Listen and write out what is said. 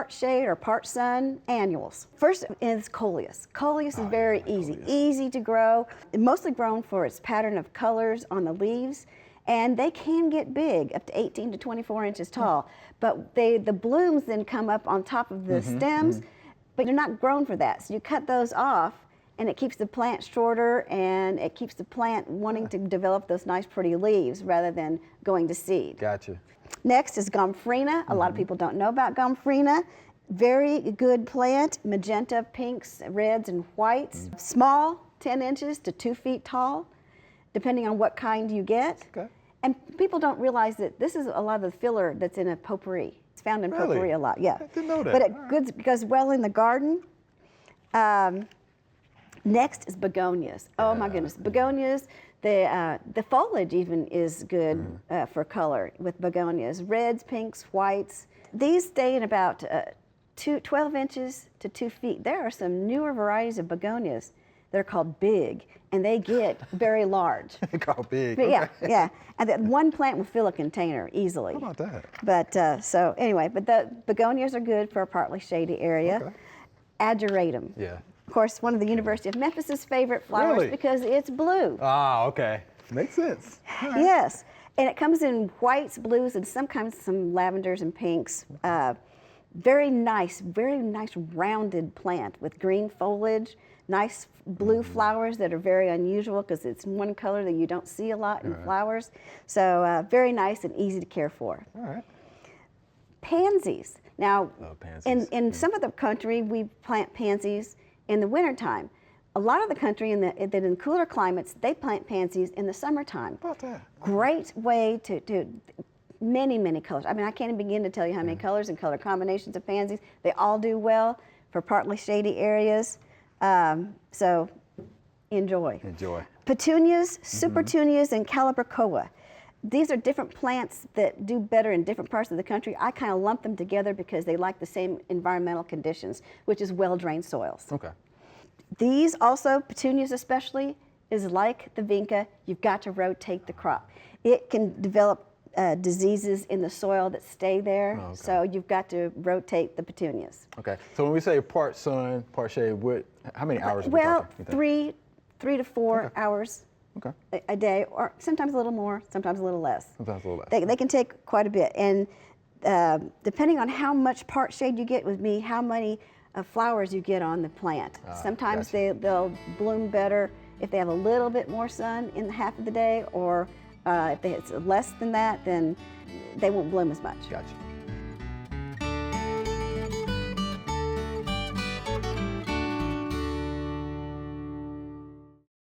part shade or part sun annuals. First is coleus. Coleus is very easy to grow. Mostly grown for its pattern of colors on the leaves, and they can get big, up to 18 to 24 inches tall. But the blooms then come up on top of the stems, but they're not grown for that. So you cut those off, and it keeps the plant shorter, and it keeps the plant wanting to develop those nice pretty leaves rather than going to seed. Gotcha. Next is gomphrena. A lot of people don't know about gomphrena. Very good plant, magenta, pinks, reds, and whites. Small, 10 inches to 2 feet tall, depending on what kind you get. Okay. And people don't realize that this is a lot of the filler that's in a potpourri. It's found in potpourri a lot, yeah. I didn't know that. But it goes well in the garden. Next is begonias. Oh my goodness, begonias. The foliage even is good for color with begonias. Reds, pinks, whites. These stay in about 12 inches to 2 feet. There are some newer varieties of begonias that are called big, and they get very large. Called big. But Okay. yeah. And that one plant will fill a container easily. How about that? But so anyway, but the begonias are good for a partly shady area. Okay. Ageratum. Yeah. Of course, one of the University of Memphis's favorite flowers Really? because it's blue. Ah, okay. Makes sense. All right. Yes, and it comes in whites, blues, and sometimes some lavenders and pinks. Very nice rounded plant with green foliage, nice blue flowers that are very unusual because it's one color that you don't see a lot in flowers. So very nice and easy to care for. All right. Pansies. Now, pansies. in some of the country, we plant pansies in the wintertime. A lot of the country in cooler climates, they plant pansies in the summertime. How about that? Great way to many colors. I mean, I can't even begin to tell you how many colors and color combinations of pansies. They all do well for partly shady areas. So enjoy. Enjoy. Petunias, supertunias, and calibrachoa. These are different plants that do better in different parts of the country. I kind of lump them together because they like the same environmental conditions, which is well-drained soils. Okay. These also, petunias especially, is like the vinca. You've got to rotate the crop. It can develop diseases in the soil that stay there, so you've got to rotate the petunias. Okay. So when we say part sun, part shade, how many hours are we Well, talking, you think? 3 to 4 hours a day, or sometimes a little more, sometimes a little less. Sometimes a little less. They can take quite a bit, and depending on how much part shade you get with me, how many flowers you get on the plant. Sometimes they'll bloom better if they have a little bit more sun in the half of the day, or if it's less than that, then they won't bloom as much. Gotcha.